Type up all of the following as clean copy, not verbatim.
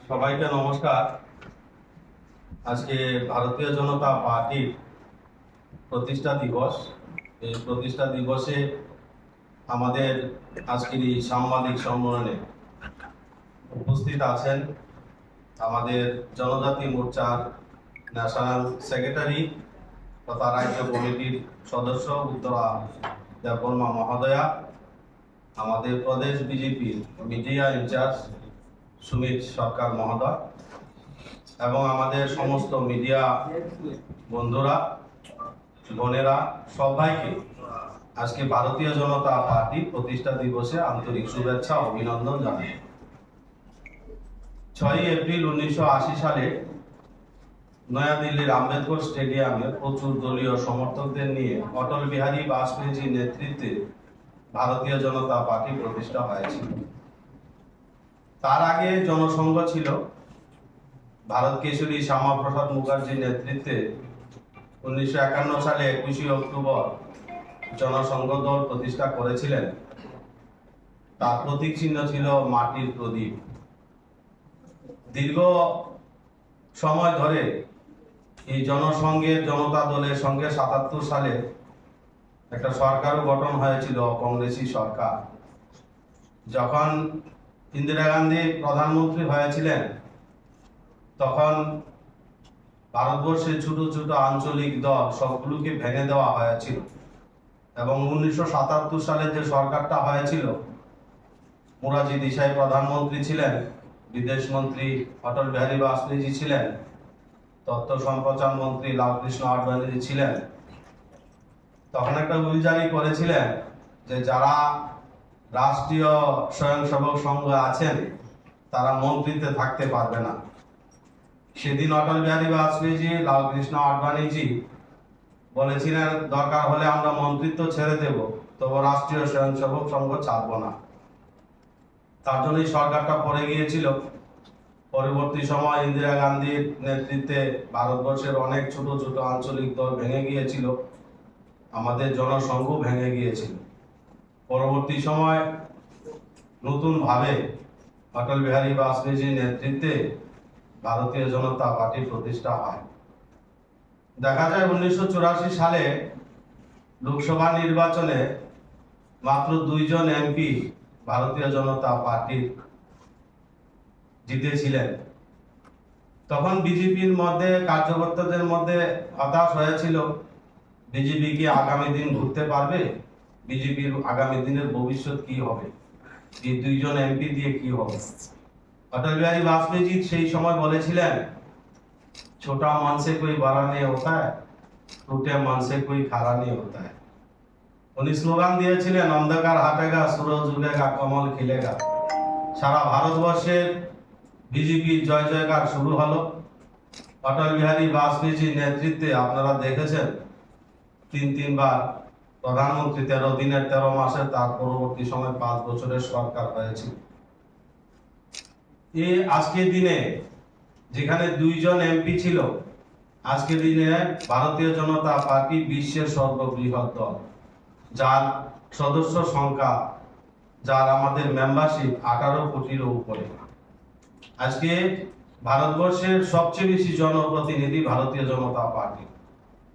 সবাইকে নমস্কার। আজকে ভারতীয় জনতা পার্টির প্রতিষ্ঠা দিবস। এই প্রতিষ্ঠা দিবসে আমাদের আজকের এই সাংবাদিক সম্মেলনে উপস্থিত আছেন আমাদের জনজাতি মোর্চার ন্যাশনাল সেক্রেটারি তথা রাজ্য কমিটির সদস্য উত্তরা দেববর্মা মহোদয়া, আমাদের প্রদেশ বিজেপির মিডিয়া ইনচার্জ সুমিত সরকার মহোদয় এবং আমাদের সমস্ত মিডিয়া বন্ধুরা, বোনেরা, সবাইকে আজকে ভারতীয় জনতা পার্টি প্রতিষ্ঠা দিবসে আন্তরিক শুভেচ্ছা ও অভিনন্দন জানাই। 6 এপ্রিল 1980 সালে নয়াদিল্লির আম্বেদকর স্টেডিয়ামে প্রচুর দলীয় সমর্থকদের নিয়ে অটল বিহারী বাজপেয়ীজির নেতৃত্বে ভারতীয় জনতা পার্টি প্রতিষ্ঠা হয়েছিল। তার আগে জনসংঘ ছিল। ভারত কেশরী শ্যামাপ্রসাদ মুখার্জির নেতৃত্বে 1951 সালে 21 অক্টোবর জনসংঘ দল প্রতিষ্ঠা করেছিলেন। তার প্রতীক চিহ্ন ছিল মাটির প্রদীপ। দীর্ঘ সময় ধরে এই জনসংঘের জনতা দলের সঙ্গে 77 সালে একটা সরকারও গঠন হয়েছিল, কংগ্রেসী সরকার। যখন ইন্দিরা গান্ধী প্রধানমন্ত্রী হয়েছিলেন তখন ভারতবর্ষের ছোট ছোট আঞ্চলিক দল সবগুলোকে ভেঙে দেওয়া হয়েছিল এবং 1977 সালে যে সরকারটা হয়েছিল, মোরারজি দেশাই প্রধানমন্ত্রী ছিলেন, বিদেশ মন্ত্রী অটল বিহারী বাজপেয়ীজি ছিলেন, তথ্য সম্প্রচার মন্ত্রী লালকৃষ্ণ আডবাণীজি ছিলেন। তখন একটা রুল জারি করেছিলেন যে যারা রাষ্ট্রীয় স্বয়ংসেবক সংঘ আছেন তারা মন্ত্রীতে থাকতে পারবে না। সেদিন অটল বিহারী বাজপেয়ীজি, লালকৃষ্ণ আডবাণীজি বলেছিলেন দরকার হলে আমরা মন্ত্রিত্ব ছেড়ে দেব, তবু রাষ্ট্রীয় স্বয়ংসেবক সংঘ ছাড়ব না। তার জন্যই সরকারটা পড়ে গিয়েছিল। পরবর্তী সময় ইন্দিরা গান্ধীর নেতৃত্বে ভারতবর্ষের অনেক ছোট ছোট আঞ্চলিক দল ভেঙে গিয়েছিল, আমাদের জনসংঘ ভেঙে গিয়েছিল। পরবর্তী সময় নতুন ভাবে অটল বিহারী বাজপেয়ীজির নেতৃত্বে ভারতীয় জনতা পার্টি প্রতিষ্ঠা হয়। দেখা যায় 1984 সালে লোকসভা নির্বাচনে মাত্র 2 জন এমপি ভারতীয় জনতা পার্টি জিতেছিলেন। তখন বিজেপির মধ্যে কার্যকর্তাদের মধ্যে হতাশ হয়েছিল, বিজেপি কি আগামী দিন ঘুরতে পারবে, বিজেপির আগামী দিনের ভবিষ্যৎ কি হবে, এই 2 জন এমপি দিয়ে কি হবে। অটল বিহারী বাজপেয়ীজি সেই সময় বলেছিলেন ছোটা मन से कोई बड़ा नहीं होता है, टूटे मन से कोई खड़ा नहीं होता है। উনি স্লোগান দিয়েছিলেন অন্ধকার হাটেগা, সূরজ উঠেগা, কমল খিলেগা। সারা ভারতবর্ষের বিজেপির জয় জয়কার শুরু হলো। অটল বিহারী বাজপেয়ীজির নেতৃত্বে আপনারা দেখেছেন 3বার প্রধানমন্ত্রী, 13 দিনের 13 মাসের, তার পরবর্তী সময় 5 বছরের সরকার হয়েছিল। এই আজকের দিনে যেখানে 2 জন এমপি ছিল, আজকের দিনে ভারতীয় জনতা পার্টি বিশ্বের সর্ববৃহৎ দল, যার সদস্য সংখ্যা, যার আমাদের মেম্বারশিপ 18 কোটির উপরে। আজকে ভারতবর্ষের সবচেয়ে বেশি জনপ্রতিনিধি ভারতীয় জনতা পার্টি,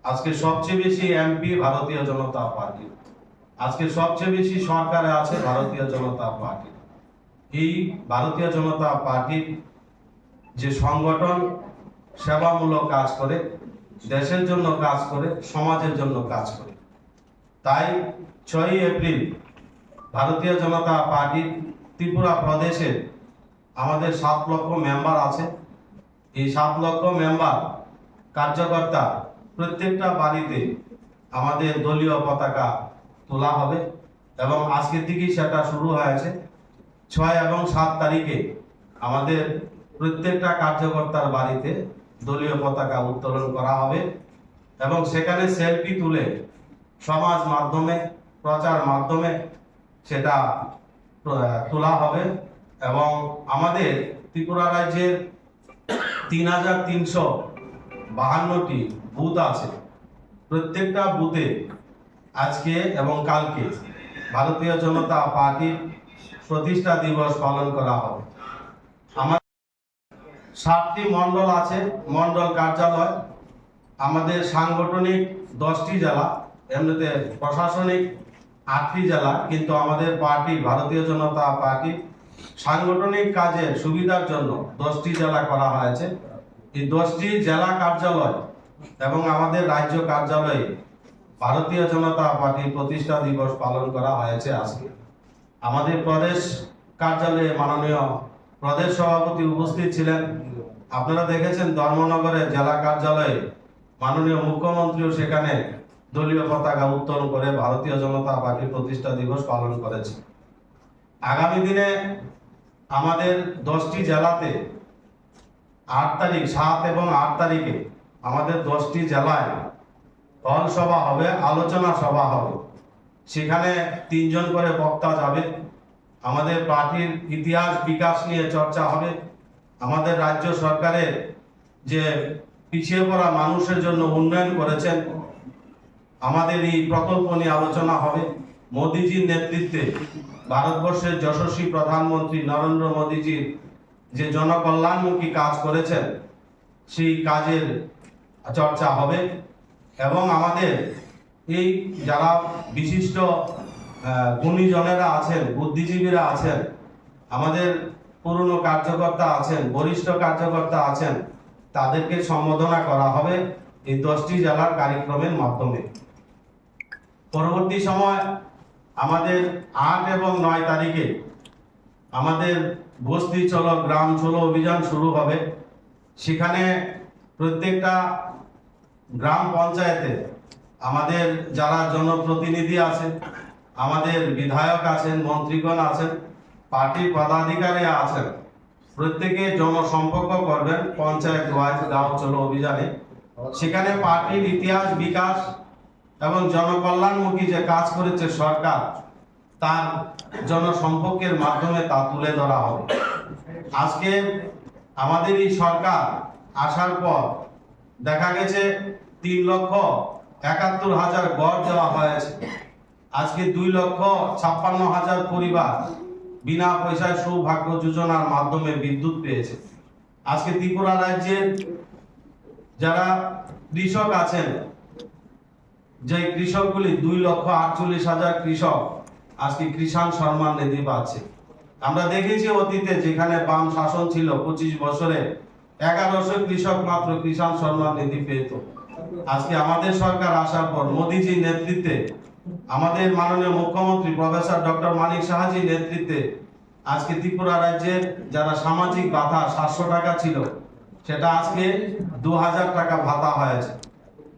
আজকে সবচেয়ে বেশি এমপি ভারতীয় জনতা পার্টি, আজকে সবচেয়ে বেশি সরকারে আছে ভারতীয় জনতা পার্টি। এই ভারতীয় জনতা পার্টির যে সংগঠন সেবামূলক কাজ করে, দেশের জন্য কাজ করে, সমাজের জন্য কাজ করে, তাই 6 এপ্রিল ভারতীয় জনতা পার্টির ত্রিপুরা প্রদেশে আমাদের 7 লক্ষ মেম্বার আছে। এই 7 লক্ষ মেম্বার কার্যকর্তা প্রত্যেকটা বাড়িতে আমাদের দলীয় পতাকা তোলা হবে এবং আজকের থেকেই সেটা শুরু হয়েছে। 6 এবং 7 তারিখে আমাদের প্রত্যেকটা কার্যকর্তার বাড়িতে দলীয় পতাকা উত্তোলন করা হবে এবং সেখানে সেলফি তুলে সমাজ মাধ্যমে, প্রচার মাধ্যমে সেটা তোলা হবে এবং আমাদের ত্রিপুরা রাজ্যের 3352টি বুথ আছে। প্রত্যেকটা বুথে আজকে এবং কালকে ভারতীয় জনতা পার্টির প্রতিষ্ঠা দিবস পালন করা হবে। 7টি মণ্ডল আছে, মণ্ডল কার্যালয়। আমাদের সাংগঠনিক 10টি জেলা, এমনিতে প্রশাসনিক 8টি জেলা, কিন্তু আমাদের পার্টি ভারতীয় জনতা পার্টি সাংগঠনিক কাজের সুবিধার জন্য 10টি জেলা করা হয়েছে। এই 10টি জেলা কার্যালয় এবং আমাদের রাজ্য কার্যালয়ে ভারতীয় জনতা পার্টির প্রতিষ্ঠা দিবস পালন করা হয়েছে আজকে। আমাদের প্রদেশ কার্যালয়ে মাননীয় প্রদেশ সভাপতি উপস্থিত ছিলেন। আপনারা দেখেছেন ধর্মনগরের জেলা কার্যালয়ে মাননীয় মুখ্যমন্ত্রীও সেখানে দলীয় পতাকা উত্তোলন করে ভারতীয় জনতা পার্টির প্রতিষ্ঠা দিবস পালন করেছে। আগামী দিনে আমাদের 10টি জেলাতে 8 তারিখ, 7 এবং 8 তারিখে আমাদের 10টি জেলায় হল সভা হবে, আলোচনা সভা হবে। সেখানে 3 জন করে বক্তা যাবে। আমাদের পার্টির ইতিহাস বিকাশ নিয়ে চর্চা হবে। আমাদের রাজ্য সরকারের যে পিছিয়ে পড়া মানুষের জন্য উন্নয়ন করেছেন, আমাদের এই প্রকল্প নিয়ে আলোচনা হবে। মোদিজির নেতৃত্বে ভারতবর্ষের যশস্বী প্রধানমন্ত্রী নরেন্দ্র মোদিজির যে জনকল্যাণমুখী কাজ করেছেন সেই কাজের চর্চা হবে। এবং আমাদের এই যারা বিশিষ্ট গুণীজনেরা আছেন, বুদ্ধিজীবীরা আছেন, আমাদের পুরনো কার্যকর্তা আছেন, বরিষ্ঠ কার্যকর্তা আছেন, তাদেরকে সম্বোধনা করা হবে এই 10টি জেলার কার্যক্রমের মাধ্যমে। পরবর্তী সময় আমাদের 8 এবং 9 তারিখে আমাদের বস্তি চলো গ্রাম চলো অভিযান শুরু হবে। সেখানে প্রত্যেকটা গ্রাম পঞ্চায়েতে আমাদের যারা জনপ্রতিনিধি আছেন, আমাদের বিধায়ক আছেন, মন্ত্রীগণ আছেন, পার্টির পদাধিকারী আছেন, প্রত্যেকে জনসম্পর্ক করবেন পঞ্চায়েত ওয়াইজ গাঁও চলো অভিযানে। সেখানে পার্টির ইতিহাস বিকাশ এবং জনকল্যাণমুখী যে কাজ করেছে সরকার, তার জনসম্পর্কের মাধ্যমে তা তুলে ধরা হবে। আজকে আমাদের এই সরকার আসার পর দেখা গেছে 3,71,000 গড় দেওয়া হয়েছে। আজকে 2,56,000 পরিবার বিনা পয়সায় সৌভাগ্য যোজনার মাধ্যমে বিদ্যুৎ পেয়েছে। আজকে ত্রিপুরা রাজ্যের যারা কৃষক আছেন, যে কৃষকগুলি 2,48,000 কৃষক আজকে কিষাণ সম্মান নিধি পাচ্ছে। আমরা দেখেছি অতীতে যেখানে বাম শাসন ছিল 25 বছরে 1100 কৃষক মাত্র কিষাণ সম্মান নিধি পেত। আজকে আমাদের সরকার আসার পর মোদিজির নেতৃত্বে, আমাদের মাননীয় মুখ্যমন্ত্রী প্রফেসর ডক্টর মানিক সাহাজির নেতৃত্বে আজকে ত্রিপুরা রাজ্যের যারা সামাজিক ভাতা 700 টাকা ছিল, সেটা আজকে 2000 টাকা ভাতা হয়েছে।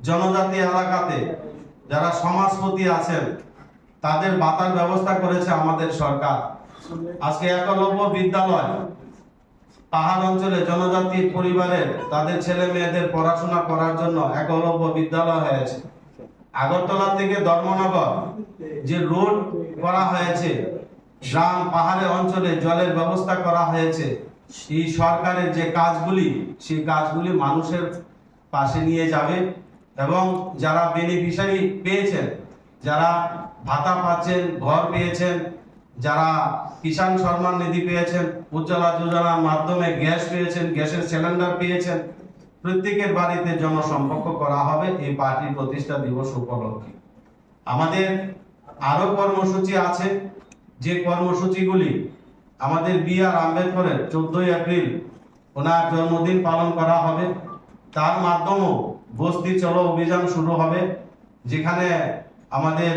জনজাতি এলাকাতে যারা সমাজপতি আছেন তাদের ভাতার ব্যবস্থা করেছে আমাদের সরকার। আজকে একলব্য বিদ্যালয় পাহাড় অঞ্চলে জনজাতি পরিবারের তাদের ছেলে মেয়েদের পড়াশোনা করার জন্য একলব্য বিদ্যালয় হয়েছে। আগরতলা থেকে ধর্মনগর যে রোড করা হয়েছে, গ্রাম পাহাড়ে অঞ্চলে জলের ব্যবস্থা করা হয়েছে। এই সরকারের যে কাজগুলি, সেই কাজগুলি মানুষের পাশে নিয়ে যাবে। এবং যারা বেনিফিশিয়ারি পেয়েছেন, যারা ভাতা পাচ্ছেন, ঘর পেয়েছেন, যারা কিষাণ সম্মান নিধি পেয়েছেন, উজ্জ্বলা যোজনার মাধ্যমে গ্যাস পেয়েছেন, গ্যাসের সিলিন্ডার পেয়েছেন, প্রত্যেকের বাড়িতে জনসম্পর্ক করা হবে এই পার্টির প্রতিষ্ঠা দিবস উপলক্ষে। আমাদের আরো কর্মসূচি আছে, যে কর্মসূচিগুলি আমাদের B.R. আম্বেদকরের 14 এপ্রিল ওনার জন্মদিন পালন করা হবে। তার মাধ্যমেও বস্তি চলো অভিযান শুরু হবে, যেখানে আমাদের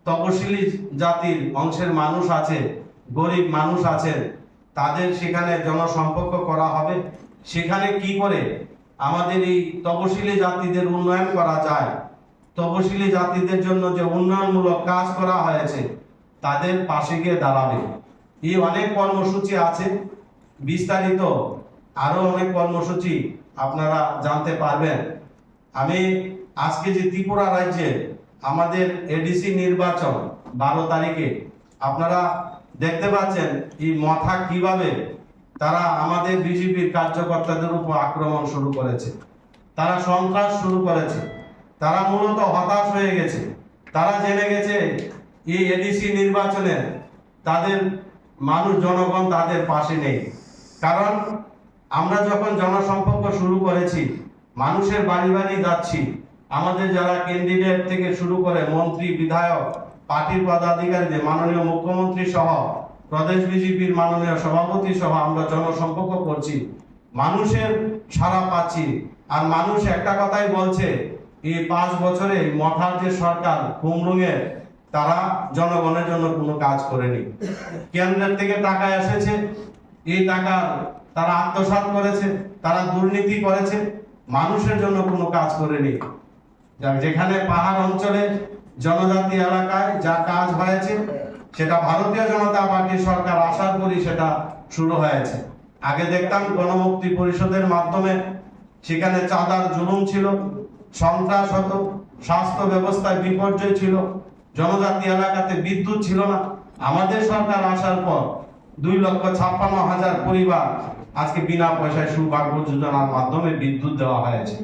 তপশিলি জাতির অংশের মানুষ আছে, গরিব মানুষ আছে, তাদের সেখানে জনসম্পর্ক করা হবে। সেখানে কি করে আমাদের এই তপশিলি জাতিদের উন্নয়ন করা যায়, তপশিলি জাতিদের জন্য যে উন্নয়নমূলক কাজ করা হয়েছে তাদের পাশে গিয়ে দাঁড়াবে। এই অনেক কর্মসূচি আছে, বিস্তারিত আরো অনেক কর্মসূচি আপনারা জানতে পারবেন। আমি আজকে যে ত্রিপুরা রাজ্যে আমাদের এডিসি নির্বাচন 12 তারিখে আপনারা দেখতে পাচ্ছেন এই মাথা কিভাবে তারা আমাদের বিজেপির কার্যকর্তাদের উপর আক্রমণ শুরু করেছে, তারা সন্ত্রাস শুরু করেছে, তারা মূলত হতাশ হয়ে গেছে। তারা জেনে গেছে এই এডিসি নির্বাচনে তাদের মানুষ জনগণ তাদের পাশে নেই। কারণ আমরা যখন জনসম্পর্ক শুরু করেছি, মানুষের বাড়ি বাড়ি যাচ্ছি, আমাদের যারা ক্যান্ডিডেট থেকে শুরু করে মন্ত্রী, বিধায়ক, পার্টির পদাধিকারীদের, মাননীয় মুখ্যমন্ত্রী সহ প্রদেশ বিজেপির মাননীয় সভাপতি সহ আমরা জনসম্পর্ক করছি, মানুষের সাড়া পাচ্ছি। আর মানুষ একটা কথাই বলছে, এই 5 বছরে মথার যে সরকার কুমরুঙের, তারা জনগণের জন্য কোনো কাজ করেনি। কেন্দ্রের থেকে টাকা এসেছে, এই টাকা তারা আত্মসাৎ করেছে, তারা দুর্নীতি করেছে, মানুষের জন্য কোনো কাজ করেনি। যেখানে পাহাড় অঞ্চলে, জনজাতি এলাকায় যা কাজ হয়েছে, সেটা ভারতীয় জনতা পার্টির সরকার আসার পরই সেটা শুরু হয়েছে। আগে দেখতাম গণমুক্তি পরিষদের মাধ্যমে সেখানে চাঁদার জুলুম ছিল, সন্ত্রাস হতো, স্বাস্থ্য ব্যবস্থায় বিপর্যয় ছিল, জনজাতি এলাকাতে বিদ্যুৎ ছিল না। আমাদের সরকার আসার পর 2,56,000 পরিবার আজকে বিনা পয়সায় সৌভাগ্য যোজনার মাধ্যমে বিদ্যুৎ দেওয়া হয়েছে।